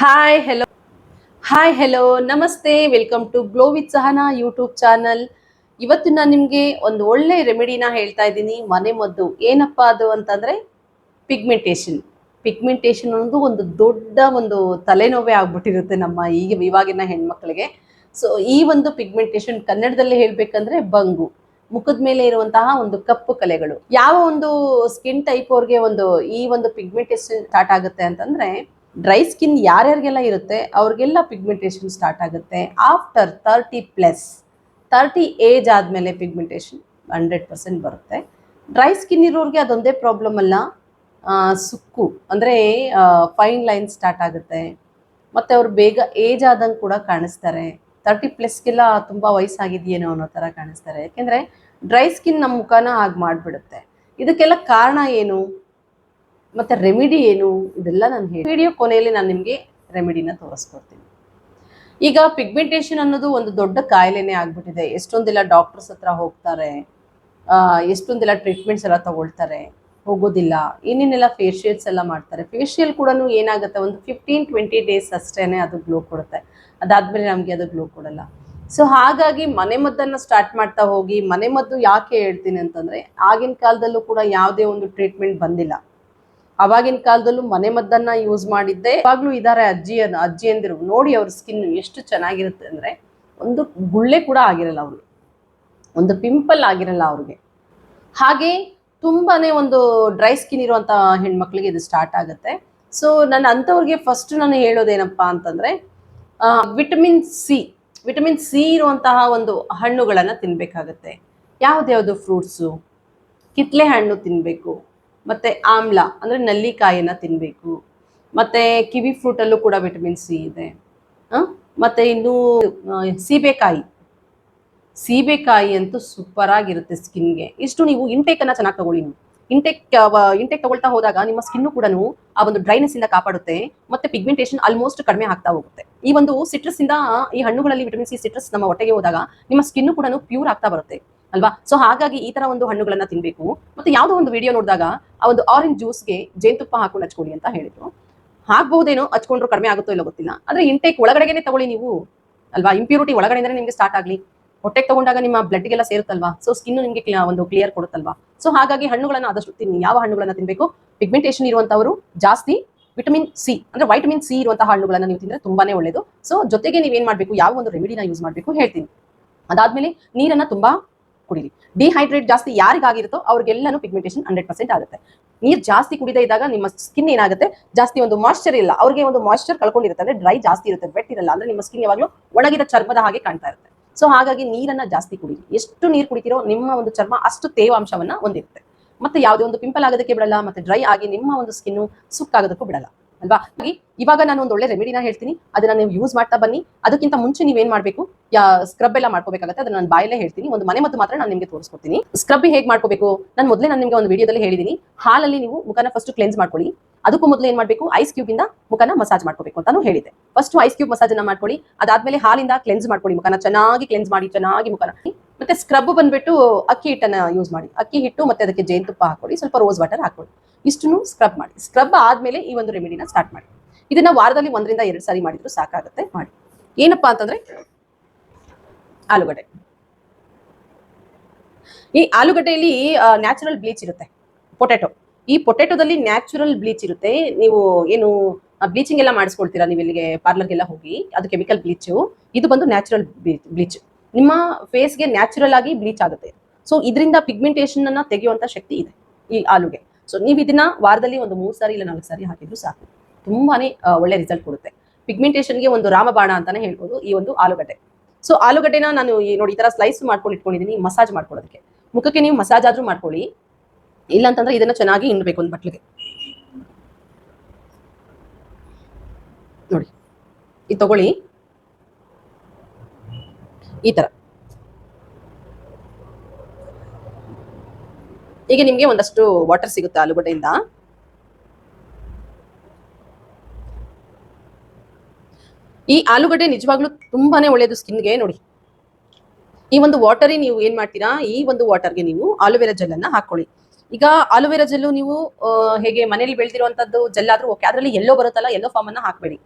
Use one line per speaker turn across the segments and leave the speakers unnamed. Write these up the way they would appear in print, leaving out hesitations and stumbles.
Hi hello hi hello ನಮಸ್ತೆ welcome to glow with Sahana YouTube channel. ಇವತ್ತು ನಾನು ನಿಮಗೆ ಒಂದು ಒಳ್ಳೆ ರೆಮಿಡಿನ ಹೇಳ್ತಾ ಇದ್ದೀನಿ, ಮನೆ ಮದ್ದು. ಏನಪ್ಪಾ ಅದು ಅಂತಂದ್ರೆ ಪಿಗ್ಮೆಂಟೇಷನ್. ಪಿಗ್ಮೆಂಟೇಷನ್ ಅನ್ನೋದು ಒಂದು ದೊಡ್ಡ ಒಂದು ತಲೆನೋವೇ ಆಗ್ಬಿಟ್ಟಿರುತ್ತೆ ನಮ್ಮ ಇವಾಗಿನ ಹೆಣ್ಮಕ್ಳಿಗೆ. ಸೊ ಈ ಒಂದು ಪಿಗ್ಮೆಂಟೇಷನ್ ಕನ್ನಡದಲ್ಲಿ ಹೇಳ್ಬೇಕಂದ್ರೆ ಬಂಗು, ಮುಖದ ಮೇಲೆ ಇರುವಂತಹ ಒಂದು ಕಪ್ಪು ಕಲೆಗಳು. ಯಾವ ಒಂದು ಸ್ಕಿನ್ ಟೈಪ್ ಅವ್ರಿಗೆ ಒಂದು ಈ ಒಂದು ಪಿಗ್ಮೆಂಟೇಷನ್ ಸ್ಟಾರ್ಟ್ ಆಗುತ್ತೆ ಅಂತಂದ್ರೆ, ಡ್ರೈ ಸ್ಕಿನ್ ಯಾರ್ಯಾರಿಗೆಲ್ಲ ಇರುತ್ತೆ ಅವ್ರಿಗೆಲ್ಲ ಪಿಗ್ಮೆಂಟೇಷನ್ ಸ್ಟಾರ್ಟ್ ಆಗುತ್ತೆ ಆಫ್ಟರ್ 30+. 30 ಏಜ್ ಆದಮೇಲೆ ಪಿಗ್ಮೆಂಟೇಷನ್ 100% ಬರುತ್ತೆ. ಡ್ರೈ ಸ್ಕಿನ್ ಇರೋರಿಗೆ ಅದೊಂದೇ ಪ್ರಾಬ್ಲಮ್ ಅಲ್ಲ, ಸುಕ್ಕು ಅಂದರೆ ಫೈನ್ ಲೈನ್ ಸ್ಟಾರ್ಟ್ ಆಗುತ್ತೆ. ಮತ್ತು ಅವ್ರು ಬೇಗ ಏಜ್ ಆದಂಗೆ ಕೂಡ ಕಾಣಿಸ್ತಾರೆ. 30+ಗೆಲ್ಲ ತುಂಬ ವಯಸ್ಸಾಗಿದೆಯೇನೋ ಅನ್ನೋ ಥರ ಕಾಣಿಸ್ತಾರೆ. ಯಾಕೆಂದರೆ ಡ್ರೈ ಸ್ಕಿನ್ ನಮ್ಮ ಮುಖನ ಹಾಗೆ ಮಾಡಿಬಿಡುತ್ತೆ. ಇದಕ್ಕೆಲ್ಲ ಕಾರಣ ಏನು ಮತ್ತು ರೆಮಿಡಿ ಏನು, ಇದೆಲ್ಲ ನಾನು ಹೇಳಿ ವಿಡಿಯೋ ಕೊನೆಯಲ್ಲಿ ನಾನು ನಿಮಗೆ ರೆಮಿಡಿನ ತೋರಿಸ್ಕೊಡ್ತೀನಿ. ಈಗ ಪಿಗ್ಮೆಂಟೇಷನ್ ಅನ್ನೋದು ಒಂದು ದೊಡ್ಡ ಕಾಯಿಲೆನೇ ಆಗ್ಬಿಟ್ಟಿದೆ. ಎಷ್ಟೊಂದೆಲ್ಲ ಡಾಕ್ಟರ್ಸ್ ಹತ್ರ ಹೋಗ್ತಾರೆ, ಎಷ್ಟೊಂದೆಲ್ಲ ಟ್ರೀಟ್ಮೆಂಟ್ಸ್ ಎಲ್ಲ ತಗೊಳ್ತಾರೆ, ಹೋಗೋದಿಲ್ಲ. ಏನೇನೆಲ್ಲ ಫೇಶಿಯಲ್ಸ್ ಎಲ್ಲ ಮಾಡ್ತಾರೆ. ಫೇಶಿಯಲ್ ಕೂಡ ಏನಾಗುತ್ತೆ, ಒಂದು 15-20 ಡೇಸ್ ಅಷ್ಟೇ ಅದು ಗ್ಲೋ ಕೊಡುತ್ತೆ. ಅದಾದಮೇಲೆ ನಮಗೆ ಅದು ಗ್ಲೋ ಕೊಡಲ್ಲ. ಸೊ ಹಾಗಾಗಿ ಮನೆ ಮದ್ದನ್ನು ಸ್ಟಾರ್ಟ್ ಮಾಡ್ತಾ ಹೋಗಿ. ಮನೆ ಮದ್ದು ಯಾಕೆ ಹೇಳ್ತೀನಿ ಅಂತಂದರೆ, ಆಗಿನ ಕಾಲದಲ್ಲೂ ಕೂಡ ಯಾವುದೇ ಒಂದು ಟ್ರೀಟ್ಮೆಂಟ್ ಬಂದಿಲ್ಲ. ಅವಾಗಿನ ಕಾಲದಲ್ಲೂ ಮನೆ ಮದ್ದನ್ನ ಯೂಸ್ ಮಾಡಿದ್ದೆ. ಇವಾಗ್ಲೂ ಇದ್ದಾರೆ ಅಜ್ಜಿಯಂದಿರು, ನೋಡಿ ಅವ್ರ ಸ್ಕಿನ್ ಎಷ್ಟು ಚೆನ್ನಾಗಿರುತ್ತೆ ಅಂದರೆ, ಒಂದು ಗುಳ್ಳೆ ಕೂಡ ಆಗಿರಲ್ಲ ಅವ್ರಿಗೆ, ಒಂದು ಪಿಂಪಲ್ ಆಗಿರಲ್ಲ ಅವ್ರಿಗೆ. ಹಾಗೆ ತುಂಬಾನೇ ಒಂದು ಡ್ರೈ ಸ್ಕಿನ್ ಇರುವಂಥ ಹೆಣ್ಮಕ್ಳಿಗೆ ಇದು ಸ್ಟಾರ್ಟ್ ಆಗುತ್ತೆ. ಸೊ ನಾನು ಅಂಥವ್ರಿಗೆ ಫಸ್ಟ್ ನಾನು ಹೇಳೋದೇನಪ್ಪ ಅಂತಂದರೆ, ವಿಟಮಿನ್ ಸಿ ಇರುವಂತಹ ಒಂದು ಹಣ್ಣುಗಳನ್ನು ತಿನ್ನಬೇಕಾಗತ್ತೆ. ಯಾವ್ದ್ಯಾವುದು ಫ್ರೂಟ್ಸು, ಕಿತ್ಲೆ ಹಣ್ಣು ತಿನ್ನಬೇಕು, ಮತ್ತು ಆಮ್ಲ ಅಂದರೆ ನಲ್ಲಿಕಾಯಿಯನ್ನು ತಿನ್ನಬೇಕು, ಮತ್ತು ಕಿವಿ ಫ್ರೂಟಲ್ಲೂ ಕೂಡ ವಿಟಮಿನ್ ಸಿ ಇದೆ. ಮತ್ತು ಇನ್ನು ಸೀಬೆಕಾಯಿ ಅಂತೂ ಸೂಪರ್ ಆಗಿರುತ್ತೆ ಸ್ಕಿನ್ಗೆ. ಇಷ್ಟು ನೀವು ಇಂಟೇಕನ್ನು ಚೆನ್ನಾಗಿ ತಗೊಳ್ಳಿ. ನೀವು ಇಂಟೇಕ್ ತಗೊಳ್ತಾ ಹೋದಾಗ ನಿಮ್ಮ ಸ್ಕಿನ್ನು ಕೂಡ ಆ ಒಂದು ಡ್ರೈನೆಸ್ ಇಂದ ಕಾಪಾಡುತ್ತೆ, ಮತ್ತೆ ಪಿಗ್ಮೆಂಟೇಷನ್ ಆಲ್ಮೋಸ್ಟ್ ಕಡಿಮೆ ಆಗ್ತಾ ಹೋಗುತ್ತೆ. ಈ ಒಂದು ಸಿಟ್ರಸ್ ಇಂದ, ಈ ಹಣ್ಣುಗಳಲ್ಲಿ ವಿಟಮಿನ್ ಸಿ ಸಿಟ್ರಸ್ ನಮ್ಮ ಹೊಟ್ಟೆಗೆ ಹೋದಾಗ ನಿಮ್ಮ ಸ್ಕಿನ್ನು ಕೂಡ ಪ್ಯೂರ್ ಆಗ್ತಾ ಬರುತ್ತೆ ಅಲ್ವಾ. ಸೊ ಹಾಗಾಗಿ ಈ ತರ ಒಂದು ಹಣ್ಣುಗಳನ್ನ ತಿನ್ಬೇಕು. ಮತ್ತೆ ಯಾವುದೋ ಒಂದು ವಿಡಿಯೋ ನೋಡಿದಾಗ ಆ ಒಂದು ಆರೆಂಜ್ ಜ್ಯೂಸ್ಗೆ ಜೇನುತುಪ್ಪ ಹಾಕೊಂಡು ಹಚ್ಕೊಳ್ಳಿ ಅಂತ ಹೇಳಿದ್ರು. ಆಗ್ಬಹುದೇನೋ, ಹಚ್ಕೊಂಡ್ರು ಕಡಿಮೆ ಆಗುತ್ತೋ ಇಲ್ಲೋ ಗೊತ್ತಿಲ್ಲ. ಆದ್ರೆ ಇಂಟೇಕ್ ಒಳಗಡೆಗೆ ತಗೊಳ್ಳಿ ನೀವು ಅಲ್ವಾ. ಇಂಪ್ಯೂರಿಟಿ ಒಳಗಡೆಯಿಂದನೇ ನಿಮಗೆ ಸ್ಟಾರ್ಟ್ ಆಗಲಿ. ಹೊಟ್ಟೆಗೆ ತಗೊಂಡಾಗ ನಿಮ್ಮ ಬ್ಲಡ್ಗೆಲ್ಲ ಸೇರುತ್ತಲ್ವಾ, ಸೊ ಸ್ಕಿನ್ ನಿಮಗೆ ಒಂದು ಕ್ಲಿಯರ್ ಕೊಡುತ್ತಲ್ವಾ. ಸೊ ಹಾಗಾಗಿ ಹಣ್ಣುಗಳನ್ನ ಆದಷ್ಟು ತಿನ್ನಿ. ಯಾವ ಹಣ್ಣುಗಳನ್ನ ತಿನ್ಬೇಕು, ಪಿಗ್ಮೆಂಟೇಷನ್ ಇರುವಂತವರು ಜಾಸ್ತಿ ವಿಟಮಿನ್ ಸಿ ಅಂದ್ರೆ ವೈಟಮಿನ್ ಸಿ ಇರುವಂತಹ ಹಣ್ಣುಗಳನ್ನ ನೀವು ತಿಂದ್ರೆ ತುಂಬಾನೇ ಒಳ್ಳೇದು. ಸೊ ಜೊತೆಗೆ ನೀವೇನ್ ಮಾಡ್ಬೇಕು, ಯಾವ ಒಂದು ರೆಮಿಡಿನ ಯೂಸ್ ಮಾಡ್ಬೇಕು ಹೇಳ್ತೀನಿ. ಅದಾದ್ಮೇಲೆ ನೀರನ್ನ ತುಂಬಾ ಕುಡಿರಿ. ಡಿಹೈಡ್ರೇಟ್ ಜಾಸ್ತಿ ಯಾರಿಗಾಗಿರುತ್ತೋ ಅವ್ರಿಗೆಲ್ಲಾನು ಪಿಗ್ಮೆಂಟೇಷನ್ 100% ಆಗುತ್ತೆ. ನೀರು ಜಾಸ್ತಿ ಕುಡಿದೇ ಇದ್ದಾಗ ನಿಮ್ಮ ಸ್ಕಿನ್ ಏನಾಗುತ್ತೆ, ಜಾಸ್ತಿ ಒಂದು ಮಾಯ್ಶ್ಚರ್ ಇಲ್ಲ, ಅವ್ರಿಗೆ ಒಂದು ಮಾಯ್ಶ್ಚರ್ ಕಳ್ಕೊಂಡಿರುತ್ತೆ, ಅಂದ್ರೆ ಡ್ರೈ ಜಾಸ್ತಿ ಇರುತ್ತೆ, ವೆಟ್ ಇರಲ್ಲ, ಅಂದ್ರೆ ನಿಮ್ಮ ಸ್ಕಿನ್ ಯಾವಾಗಲೂ ಒಣಗಿದ ಚರ್ಮದ ಹಾಗೆ ಕಾಣ್ತಾ ಇರುತ್ತೆ. ಸೊ ಹಾಗಾಗಿ ನೀರನ್ನ ಜಾಸ್ತಿ ಕುಡಿರಿ. ಎಷ್ಟು ನೀರು ಕುಡಿತೀರೋ ನಿಮ್ಮ ಒಂದು ಚರ್ಮ ಅಷ್ಟು ತೇವಾಂಶವನ್ನ ಹೊಂದಿರುತ್ತೆ. ಮತ್ತೆ ಯಾವುದೇ ಒಂದು ಪಿಂಪಲ್ ಆಗೋದಕ್ಕೆ ಬಿಡಲ್ಲ, ಮತ್ತೆ ಡ್ರೈ ಆಗಿ ನಿಮ್ಮ ಒಂದು ಸ್ಕಿನ್ ಸುಕ್ಕಾಗೋದಕ್ಕೂ ಬಿಡಲ್ಲ ಅಲ್ವಾ. ಹಾಗಾಗಿ ಇವಾಗ ನಾನು ಒಂದು ಒಳ್ಳೆ ರೆಮಿಡಿನ ಹೇಳ್ತೀನಿ, ಅದನ್ನ ನೀವು ಯೂಸ್ ಮಾಡ್ತಾ ಬನ್ನಿ. ಅದಕ್ಕಿಂತ ಮುಂಚೆ ನೀವೇನ್ ಮಾಡ್ಬೇಕು, ಸ್ಕ್ರಬ್ ಎಲ್ಲ ಮಾಡ್ಕೋಬೇಕಾಗುತ್ತೆ. ಅದನ್ನ ನಾನು ಬಾಯಲ್ಲೇ ಹೇಳ್ತೀನಿ. ಒಂದು ಮನೆ ಮದ್ದು ಮಾತ್ರ ನಾನು ನಿಮಗೆ ತೋರಿಸ್ಕೊಡ್ತೀನಿ. ಸ್ಕ್ರಬ್ ಹೇಗೆ ಮಾಡ್ಕೋಬೇಕು ನಾನು ಮೊದಲೇ ನಾನು ನಿಮಗೆ ಒಂದು ವಿಡಿಯೋದಲ್ಲಿ ಹೇಳಿದೀನಿ. ಹಾಲಲ್ಲಿ ನೀವು ಮುಖನ ಫಸ್ಟ್ ಕ್ಲೆನ್ಸ್ ಮಾಡ್ಕೊಳ್ಳಿ. ಅದಕ್ಕೂ ಮೊದಲು ಏನ್ ಮಾಡಬೇಕು, ಐಸ್ ಕ್ಯೂಬ್ ಇಂದ ಮುಖನ ಮಸಾಜ್ ಮಾಡ್ಕೋಬೇಕು ಅಂತಾನು ಹೇಳಿದೆ. ಫಸ್ಟ್ ಐಸ್ ಕ್ಯೂಬ್ ಮಸಾಜ್ ಅನ್ನ ಮಾಡ್ಕೊಳ್ಳಿ. ಅದಾದ್ಮೇಲೆ ಹಾಲಿಂದ ಕ್ಲೆನ್ಸ್ ಮಾಡ್ಕೊಳ್ಳಿ, ಮುಖನ ಚೆನ್ನಾಗಿ ಕ್ಲೆನ್ಸ್ ಮಾಡಿ, ಚೆನ್ನಾಗಿ ಮುಖನ. ಮತ್ತೆ ಸ್ಕ್ರಬ್ ಬಂದ್ಬಿಟ್ಟು ಅಕ್ಕಿ ಹಿಟ್ಟನ್ನ ಯೂಸ್ ಮಾಡಿ. ಅಕ್ಕಿ ಹಿಟ್ಟು ಮತ್ತೆ ಅದಕ್ಕೆ ಜೇನುತುಪ್ಪ ಹಾಕೊಳ್ಳಿ, ಸ್ವಲ್ಪ ರೋಸ್ ವಾಟರ್ ಹಾಕೊಳ್ಳಿ. ಇಷ್ಟನ್ನು ಸ್ಕ್ರಬ್ ಮಾಡಿ. ಸ್ಕ್ರಬ್ ಆದ್ಮೇಲೆ ಈ ಒಂದು ರೆಮಿಡಿನ ಸ್ಟಾರ್ಟ್ ಮಾಡಿ. ಇದನ್ನ ವಾರದಲ್ಲಿ 1-2 ಸಾರಿ ಮಾಡಿದ್ರು ಸಾಕಾಗುತ್ತೆ. ಮಾಡಿ. ಏನಪ್ಪಾ ಅಂತಂದ್ರೆ, ಆಲೂಗಡ್ಡೆ. ಈ ಆಲೂಗಡ್ಡೆಯಲ್ಲಿ ನ್ಯಾಚುರಲ್ ಬ್ಲೀಚ್ ಇರುತ್ತೆ. ಪೊಟ್ಯಾಟೊ, ಈ ಪೊಟ್ಯಾಟೋದಲ್ಲಿ ನ್ಯಾಚುರಲ್ ಬ್ಲೀಚ್ ಇರುತ್ತೆ. ನೀವು ಏನು ಬ್ಲೀಚಿಂಗ್ ಎಲ್ಲ ಮಾಡಿಸ್ಕೊಳ್ತೀರಾ, ನೀವು ಇಲ್ಲಿಗೆ ಪಾರ್ಲರ್ಗೆಲ್ಲ ಹೋಗಿ, ಅದು ಕೆಮಿಕಲ್ ಬ್ಲೀಚು. ಇದು ಬಂದು ನ್ಯಾಚುರಲ್ ಬ್ಲೀಚ್. ನಿಮ್ಮ ಫೇಸ್ಗೆ ನ್ಯಾಚುರಲ್ ಆಗಿ ಬ್ಲೀಚ್ ಆಗುತ್ತೆ. ಸೊ ಇದರಿಂದ ಪಿಗ್ಮೆಂಟೇಷನ್ ಅನ್ನ ತೆಗೆಯುವಂತ ಶಕ್ತಿ ಇದೆ ಈ ಆಲೂಗೆ. ಸೊ ನೀವು ಇದನ್ನ ವಾರದಲ್ಲಿ ಒಂದು 3 ಸಾರಿ ಇಲ್ಲ 4 ಸಾರಿ ಹಾಕಿದ್ರು ಸಾಕು, ತುಂಬಾನೇ ಒಳ್ಳೆ ರಿಸಲ್ಟ್ ಕೊಡುತ್ತೆ. ಪಿಗ್ಮೆಂಟೇಷನ್ಗೆ ಒಂದು ರಾಮಬಾಣ ಅಂತಾನೆ ಹೇಳ್ಬೋದು ಈ ಒಂದು ಆಲೂಗಡ್ಡೆ. ಸೊ ಆಲೂಗಡ್ಡೆನ ನಾನು ನೋಡಿ ಈ ತರ ಸ್ಲೈಸ್ ಮಾಡ್ಕೊಂಡು ಇಟ್ಕೊಂಡಿದ್ದೀನಿ, ಮಸಾಜ್ ಮಾಡ್ಕೊಳ್ಳೋದಕ್ಕೆ. ಮುಖಕ್ಕೆ ನೀವು ಮಸಾಜ್ ಆದ್ರೂ ಮಾಡ್ಕೊಳ್ಳಿ, ಇಲ್ಲ ಅಂತಂದ್ರೆ ಇದನ್ನ ಚೆನ್ನಾಗಿ ಹಿಂಡ್ಬೇಕು ಒಂದು ಬಟ್ಲಿಗೆ. ನೋಡಿ, ಇದು ತಗೊಳ್ಳಿ ಈ ತರ. ಈಗ ನಿಮ್ಗೆ ಒಂದಷ್ಟು ವಾಟರ್ ಸಿಗುತ್ತೆ ಆಲೂಗಡ್ಡೆಯಿಂದ. ಈ ಆಲೂಗಡ್ಡೆ ನಿಜವಾಗ್ಲೂ ತುಂಬಾನೇ ಒಳ್ಳೇದು ಸ್ಕಿನ್ಗೆ. ನೋಡಿ, ಈ ಒಂದು ವಾಟರ್ ನೀವು ಏನ್ ಮಾಡ್ತೀರಾ, ಈ ಒಂದು ವಾಟರ್ಗೆ ನೀವು ಆಲೋವೆರಾ ಜೆಲ್ ಅನ್ನ ಹಾಕೊಳ್ಳಿ. ಈಗ ಆಲೋವೆರಾ ಜೆಲ್ ನೀವು ಹೇಗೆ ಮನೇಲಿ ಬೆಳೆದಿರುವಂತದ್ದು ಜೆಲ್ ಆದ್ರೂ ಓಕೆ, ಅದರಲ್ಲಿ ಎಲ್ಲೋ ಬರುತ್ತಲ್ಲ, ಎಲ್ಲೋ ಫಾರ್ಮ್ ಅನ್ನ ಹಾಕಬೇಡಿ.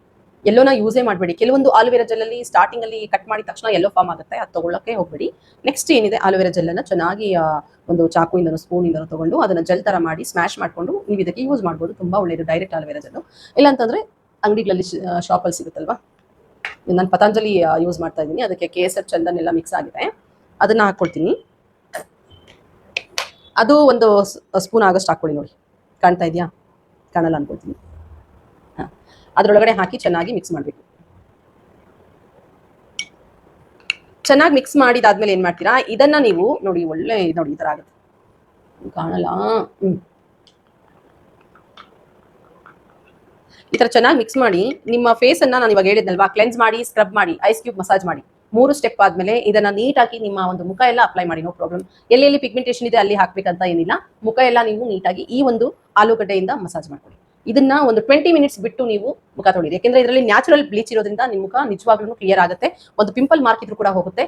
ಎಲ್ಲೋನ ಯೂಸೇ ಮಾಡಬೇಡಿ. ಕೆಲವೊಂದು ಆಲೋವೆರಾ ಜೆಲ್ಲಲ್ಲಿ ಸ್ಟಾರ್ಟಿಂಗಲ್ಲಿ ಕಟ್ ಮಾಡಿದ ತಕ್ಷಣ ಎಲ್ಲೋ ಫಾರ್ಮ್ ಆಗುತ್ತೆ, ಅದು ತೊಗೊಳ್ಳೋಕ್ಕೆ ಹೋಗಬೇಡಿ. ನೆಕ್ಸ್ಟ್ ಏನಿದೆ, ಆಲೋವೆರಾ ಜೆಲ್ಲನ್ನು ಚೆನ್ನಾಗಿ ಒಂದು ಚಾಕುಯಿಂದನೋ ಸ್ಪೂನಿಂದನೋ ತೊಗೊಂಡು ಅದನ್ನು ಜೆಲ್ ಥರ ಮಾಡಿ ಸ್ಮ್ಯಾಶ್ ಮಾಡಿಕೊಂಡು ನೀವು ಇದಕ್ಕೆ ಯೂಸ್ ಮಾಡ್ಬೋದು. ತುಂಬ ಒಳ್ಳೆಯದು ಡೈರೆಕ್ಟ್ ಆಲೋವೆರಾ ಜೆಲ್ಲು. ಇಲ್ಲಾಂತಂದರೆ ಅಂಗಡಿಗಳಲ್ಲಿ ಶಾಪಲ್ಲಿ ಸಿಗುತ್ತಲ್ವಾ, ನಾನು ಪತಂಜಲಿ ಯೂಸ್ ಮಾಡ್ತಾ ಇದ್ದೀನಿ. ಅದಕ್ಕೆ ಕೇಸರ್ ಚಂದನ್ ಎಲ್ಲ ಮಿಕ್ಸ್ ಆಗಿದೆ, ಅದನ್ನು ಹಾಕ್ಕೊಳ್ತೀನಿ. ಅದು ಒಂದು ಸ್ಪೂನ್ ಆಗೋಷ್ಟು ಹಾಕ್ಕೊಳ್ಳಿ. ನೋಡಿ ಕಾಣ್ತಾ ಇದೆಯಾ? ಕಾಣಲ್ಲ ಅನ್ಕೊಳ್ತೀನಿ. ಹಾಂ, ಅದರೊಳಗಡೆ ಹಾಕಿ ಚೆನ್ನಾಗಿ ಮಿಕ್ಸ್ ಮಾಡಬೇಕು. ಚೆನ್ನಾಗಿ ಮಿಕ್ಸ್ ಮಾಡಿದಾದ್ಮೇಲೆ ಏನು ಮಾಡ್ತೀರಾ, ಇದನ್ನು ನೀವು ನೋಡಿ ಒಳ್ಳೆ ನೋಡಿ ಈ ಥರ ಆಗುತ್ತೆ, ಕಾಣಲ್ಲ. ಈ ಥರ ಚೆನ್ನಾಗಿ ಮಿಕ್ಸ್ ಮಾಡಿ ನಿಮ್ಮ ಫೇಸನ್ನು ನಾನು ಇವಾಗ ಹೇಳಿದ್ನಲ್ವಾ, ಕ್ಲೆನ್ಸ್ ಮಾಡಿ, ಸ್ಕ್ರಬ್ ಮಾಡಿ, ಐಸ್ ಕ್ಯೂಬ್ ಮಸಾಜ್ ಮಾಡಿ, 3 ಸ್ಟೆಪ್ ಆದಮೇಲೆ ಇದನ್ನ ನೀಟಾಗಿ ನಿಮ್ಮ ಒಂದು ಮುಖ ಎಲ್ಲ ಅಪ್ಲೈ ಮಾಡಿ. No problem. ಎಲ್ಲೆಲ್ಲಿ ಪಿಗ್ಮೆಂಟೇಷನ್ ಇದೆ ಅಲ್ಲಿ ಹಾಕ್ಬೇಕಂತ ಏನಿಲ್ಲ. ಮುಖ ಎಲ್ಲ ನೀವು ನೀಟಾಗಿ ಈ ಒಂದು ಆಲೂಗಡ್ಡೆಯಿಂದ ಮಸಾಜ್ ಮಾಡ್ಕೊಳ್ಳಿ. ಇದನ್ನ ಒಂದು 20 ಮಿನಿಟ್ಸ್ ಬಿಟ್ಟು ನೀವು ಮುಖ ತೊಳಿರಿ. ಯಾಕೆಂದ್ರೆ ಇದರಲ್ಲಿ ನ್ಯಾಚುರಲ್ ಬ್ಲೀಚ್ ಇರೋದ್ರಿಂದ ನಿಮ್ಮ ಮುಖ ನಿಜವಾಗ್ಲೂ ಕ್ಲಿಯರ್ ಆಗುತ್ತೆ. ಒಂದು ಪಿಂಪಲ್ ಮಾರ್ಕ್ ಇದ್ರೂ ಕೂಡ ಹೋಗುತ್ತೆ.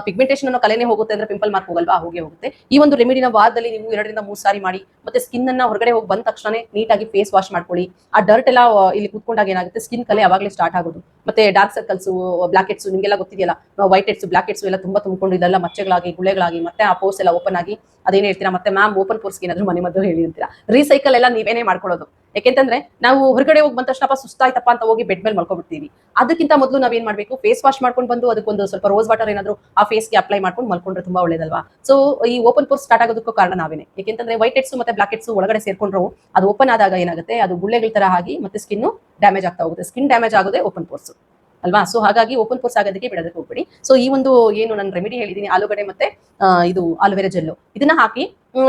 ಪಿಗ್ಮೆಂಟೇಷನ್ ಅನ್ನೋ ಕಲೆನೇ ಹೋಗುತ್ತೆ ಅಂದ್ರೆ ಪಿಂಪಲ್ ಮಾರ್ಕ್ ಹೋಗಲ್ವಾ, ಹೋಗೇ ಹೋಗುತ್ತೆ. ಈ ಒಂದು ರೆಮಿಡಿನ ವಾರದಲ್ಲಿ ನೀವು 2 ರಿಂದ 3 ಸಾರಿ ಮಾಡಿ. ಮತ್ತೆ ಸ್ಕಿನ್ ಅನ್ನ ಹೊರಗಡೆ ಹೋಗಿ ಬಂದ ತಕ್ಷಣ ನೀಟಾಗಿ ಫೇಸ್ ವಾಶ್ ಮಾಡ್ಕೊಳ್ಳಿ. ಆ ಡರ್ಟ್ ಎಲ್ಲ ಇಲ್ಲಿ ಕುತ್ಕೊಂಡಾಗ ಏನಾಗುತ್ತೆ, ಸ್ಕಿನ್ ಕಲೆ ಅವಾಗಲೇ ಸ್ಟಾರ್ಟ್ ಆಗೋದು. ಮತ್ತೆ ಡಾರ್ಕ್ ಸರ್ಕಲ್ಸ್, ಬ್ಲಾಕ್ ಹೆಡ್ಸ್ ನಿಮಗೆಲ್ಲ ಗೊತ್ತಿದೆಯಲ್ಲ, ವೈಟ್ ಹೆಡ್ಸ್, ಬ್ಲಾಕ್ ಹೆಡ್ಸ್ ಎಲ್ಲ ತುಂಬಾ ತುಂಬಿಕೊಂಡು ಇದೆಲ್ಲ ಮಚ್ಚೆಗಳಾಗಿ, ಗುಳ್ಳೆಗಳಾಗಿ, ಮತ್ತೆ ಆ ಪೋರ್ಸ್ ಎಲ್ಲ ಓಪನ್ ಆಗಿ ಅದೇನು ಹೇಳ್ತೀರಾ, ಮತ್ತೆ ಮ್ಯಾಮ್ ಓಪನ್ ಪೋರ್ಸ್ಗೆ ಏನಾದ್ರು ಮನೆ ಮದ್ದು ಹೇಳಿ ಅಂತೀರಾ. ರೀಸೈಕಲ್ ಎಲ್ಲ ನೀವೇನೇ ಮಾಡ್ಕೊಳ್ಳೋದು. ಯಾಕೆಂತಂದ್ರೆ ನಾವು ಹೊರಗಡೆ ಹೋಗಿ ಬಂದ ತಕ್ಷಣ ಸುಸ್ತಾಯ್ತಪ್ಪ ಅಂತ ಹೋಗಿ ಬೆಡ್ ಮೇಲೆ ಮಲ್ಕೊಬಿಡ್ತೀವಿ. ಅದಕ್ಕಿಂತ ಮೊದಲು ನಾವೇನ್ ಮಾಡ್ಬೇಕು, ಫೇಸ್ ವಾಶ್ ಮಾಡ್ಕೊಂಡು ಬಂದು ಅದಕ್ಕೊಂದು ಸ್ವಲ್ಪ ರೋಸ್ ವಾಟರ್ ಏನಾದ್ರು ಆ ಫೇಸ್ಗೆ ಅಪ್ಲೈ ಮಾಡ್ಕೊಂಡು ಮಲ್ಕೊಂಡ್ರೆ ತುಂಬಾ ಒಳ್ಳೇದಲ್ವಾ. ಸೊ ಈ ಓಪನ್ ಪೋರ್ಸ್ ಸ್ಟಾರ್ಟ್ ಆಗೋದಕ್ಕೂ ಕಾರಣ ನಾವೇನೆ. ಯಾಕೆಂತಂದ್ರೆ ವೈಟ್ ಹೆಡ್ಸ್ ಮತ್ತೆ ಬ್ಲಾಕ್ ಹೆಡ್ಸ್ ಒಳಗಡೆ ಸೇರ್ಕೊಂಡ್ರು ಅದು ಓಪನ್ ಆದಾಗ ಏನಾಗುತ್ತೆ, ಅದು ಗುಳ್ಳೆಗಳ ತರ ಆಗಿ ಮತ್ತೆ ಸ್ಕಿನ್ ಡ್ಯಾಮೇಜ್ ಆಗ್ತಾ ಹೋಗುತ್ತೆ. ಸ್ಕಿನ್ ಡ್ಯಾಮೇಜ್ ಆಗೋದೇ ಓಪನ್ ಪೋರ್ಸ್ ಅಲ್ವಾ. ಸೊ ಹಾಗಾಗಿ ಓಪನ್ ಪೋರ್ಸ್ ಆಗೋದಕ್ಕೆ ಬಿಡೋದಕ್ಕೆ ಹೋಗ್ಬೇಡಿ. ಸೊ ಈ ಒಂದು ಏನು ನಾನು ರೆಮಿಡಿ ಹೇಳಿದೀನಿ, ಆಲೂಗಡ್ಡೆ ಮತ್ತೆ ಇದು ಆಲೋವೆರಾ ಜೆಲ್ಲು, ಇದನ್ನ ಹಾಕಿ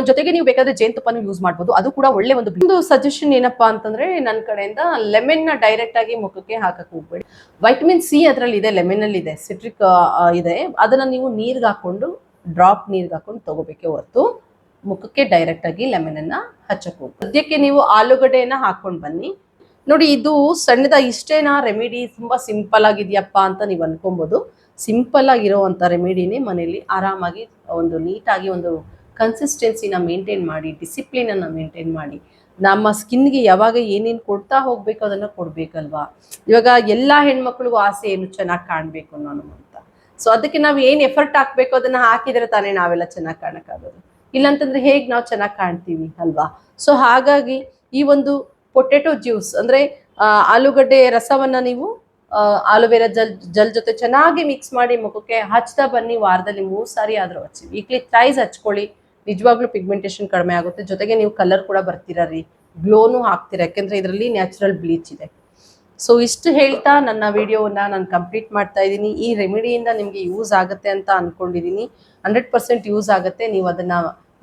ಜೊತೆಗೆ ನೀವು ಬೇಕಾದ್ರೆ ಜೇನುತುಪ್ಪನೂ ಯೂಸ್ ಮಾಡ್ಬೋದು. ಅದು ಕೂಡ ಒಳ್ಳೆ ಒಂದು ಸಜೆಷನ್ ಏನಪ್ಪಾ ಅಂತಂದ್ರೆ ನನ್ನ ಕಡೆಯಿಂದ ಲೆಮನ್ ನ ಡೈರೆಕ್ಟ್ ಆಗಿ ಮುಖಕ್ಕೆ ಹಾಕಕ್ ಹೋಗ್ಬೇಡಿ. ವೈಟಮಿನ್ ಸಿ ಅದರಲ್ಲಿ ಇದೆ, ಲೆಮನ್ ಅಲ್ಲಿ ಇದೆ, ಸಿಟ್ರಿಕ್ ಇದೆ. ಅದನ್ನ ನೀವು ನೀರ್ಗೆ ಹಾಕೊಂಡು ಡ್ರಾಪ್ ನೀರ್ಗೆ ಹಾಕೊಂಡು ತಗೋಬೇಕೆ ಹೊರತು ಮುಖಕ್ಕೆ ಡೈರೆಕ್ಟ್ ಆಗಿ ಲೆಮನ್ ಅನ್ನ ಹಚ್ಚಕ್ ಹೋಗ್ಬೇಕು. ಸದ್ಯಕ್ಕೆ ನೀವು ಆಲೂಗಡ್ಡೆಯನ್ನ ಹಾಕೊಂಡು ಬನ್ನಿ. ನೋಡಿ, ಇದು ಸಣ್ಣದ ಇಷ್ಟೇನಾ ರೆಮಿಡಿ, ತುಂಬಾ ಸಿಂಪಲ್ ಆಗಿದೆಯಪ್ಪ ಅಂತ ನೀವು ಅನ್ಕೊಬಹುದು. ಸಿಂಪಲ್ ಆಗಿರುವಂತ ರೆಮಿಡಿನೇ ಮನೆಯಲ್ಲಿ ಆರಾಮಾಗಿ ಒಂದು ನೀಟಾಗಿ ಒಂದು ಕನ್ಸಿಸ್ಟೆನ್ಸಿನ ಮೇಂಟೈನ್ ಮಾಡಿ, ಡಿಸಿಪ್ಲಿನ್ ಅನ್ನ ಮೇಂಟೈನ್ ಮಾಡಿ, ನಮ್ಮ ಸ್ಕಿನ್ಗೆ ಯಾವಾಗ ಏನೇನು ಕೊಡ್ತಾ ಹೋಗ್ಬೇಕು ಅದನ್ನ ಕೊಡ್ಬೇಕಲ್ವಾ. ಇವಾಗ ಎಲ್ಲಾ ಹೆಣ್ಮಕ್ಳಿಗೂ ಆಸೆ ಏನು, ಚೆನ್ನಾಗಿ ಕಾಣ್ಬೇಕು ನಾನು ಅಂತ. ಸೊ ಅದಕ್ಕೆ ನಾವು ಏನ್ ಎಫರ್ಟ್ ಹಾಕ್ಬೇಕು ಅದನ್ನ ಹಾಕಿದ್ರೆ ತಾನೇ ನಾವೆಲ್ಲ ಚೆನ್ನಾಗಿ ಕಾಣಕ್ಕಾಗೋದು. ಇಲ್ಲಾಂತಂದ್ರೆ ಹೇಗೆ ನಾವು ಚೆನ್ನಾಗಿ ಕಾಣ್ತೀವಿ ಅಲ್ವಾ. ಸೊ ಹಾಗಾಗಿ ಈ ಒಂದು ಪೊಟೆಟೊ ಜ್ಯೂಸ್ ಅಂದ್ರೆ ಆಲೂಗಡ್ಡೆ ರಸವನ್ನ ನೀವು ಆಲೋವೆರಾ ಜಲ್ ಜೊತೆ ಚೆನ್ನಾಗಿ ಮಿಕ್ಸ್ ಮಾಡಿ ಮುಖಕ್ಕೆ ಹಚ್ತಾ ಬನ್ನಿ. ವಾರದಲ್ಲಿ 3 ಸಾರಿ ಆದ್ರೂ ಹಚ್ಚಿ. ವೀಕ್ಲಿ ಥ್ರೈಸ್ ಹಚ್ಕೊಳ್ಳಿ. ನಿಜವಾಗ್ಲೂ ಪಿಗ್ಮೆಂಟೇಷನ್ ಕಡಿಮೆ ಆಗುತ್ತೆ. ಜೊತೆಗೆ ನೀವು ಕಲರ್ ಕೂಡ ಬರ್ತೀರಾ ರೀ, ಗ್ಲೋನು ಹಾಕ್ತೀರಾ. ಯಾಕೆಂದ್ರೆ ಇದರಲ್ಲಿ ನ್ಯಾಚುರಲ್ ಬ್ಲೀಚ್ ಇದೆ. ಸೊ ಇಷ್ಟು ಹೇಳ್ತಾ ನನ್ನ ವಿಡಿಯೋವನ್ನ ನಾನು ಕಂಪ್ಲೀಟ್ ಮಾಡ್ತಾ ಇದ್ದೀನಿ. ಈ ರೆಮಿಡಿಯಿಂದ ನಿಮಗೆ ಯೂಸ್ ಆಗುತ್ತೆ ಅಂತ ಅನ್ಕೊಂಡಿದ್ದೀನಿ. 100% ಯೂಸ್ ಆಗುತ್ತೆ. ನೀವು ಅದನ್ನ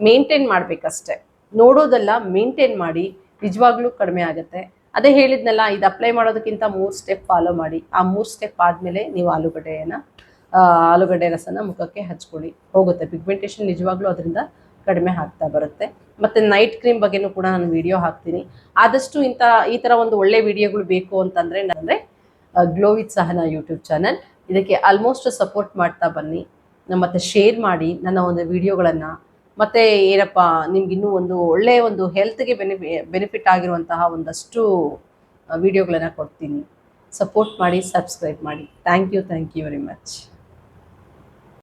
ಮೇಂಟೈನ್ ಮಾಡ್ಬೇಕಷ್ಟೆ, ನೋಡೋದಲ್ಲ, ಮೇಂಟೈನ್ ಮಾಡಿ. ನಿಜವಾಗ್ಲೂ ಕಡಿಮೆ ಆಗುತ್ತೆ. ಅದೇ ಹೇಳಿದ್ನಲ್ಲ, ಇದು ಅಪ್ಲೈ ಮಾಡೋದಕ್ಕಿಂತ 3 ಸ್ಟೆಪ್ ಫಾಲೋ ಮಾಡಿ. ಆ 3 ಸ್ಟೆಪ್ ಆದಮೇಲೆ ನೀವು ಆಲೂಗಡ್ಡೆ ರಸನ ಮುಖಕ್ಕೆ ಹಚ್ಕೊಳ್ಳಿ, ಹೋಗುತ್ತೆ. ಪಿಗ್ಮೆಂಟೇಷನ್ ನಿಜವಾಗ್ಲೂ ಅದರಿಂದ ಕಡಿಮೆ ಆಗ್ತಾ ಬರುತ್ತೆ. ಮತ್ತು ನೈಟ್ ಕ್ರೀಮ್ ಬಗ್ಗೆನೂ ಕೂಡ ನಾನು ವಿಡಿಯೋ ಹಾಕ್ತೀನಿ. ಆದಷ್ಟು ಈ ಥರ ಒಂದು ಒಳ್ಳೆ ವಿಡಿಯೋಗಳು ಬೇಕು ಅಂತಂದರೆ glow with Sahana YouTube channel ಇದಕ್ಕೆ ಆಲ್ಮೋಸ್ಟ್ ಸಪೋರ್ಟ್ ಮಾಡ್ತಾ ಬನ್ನಿ. ಮತ್ತು ಶೇರ್ ಮಾಡಿ ನನ್ನ ಒಂದು ವಿಡಿಯೋಗಳನ್ನು. ಮತ್ತು ಏನಪ್ಪ, ನಿಮ್ಗೆ ಇನ್ನೂ ಒಂದು ಒಳ್ಳೆಯ ಒಂದು ಹೆಲ್ತ್ಗೆ ಬೆನಿಫಿಟ್ ಆಗಿರುವಂತಹ ಒಂದಷ್ಟು ವಿಡಿಯೋಗಳನ್ನು ಕೊಡ್ತೀನಿ. ಸಪೋರ್ಟ್ ಮಾಡಿ, ಸಬ್ಸ್ಕ್ರೈಬ್ ಮಾಡಿ. Thank you very much.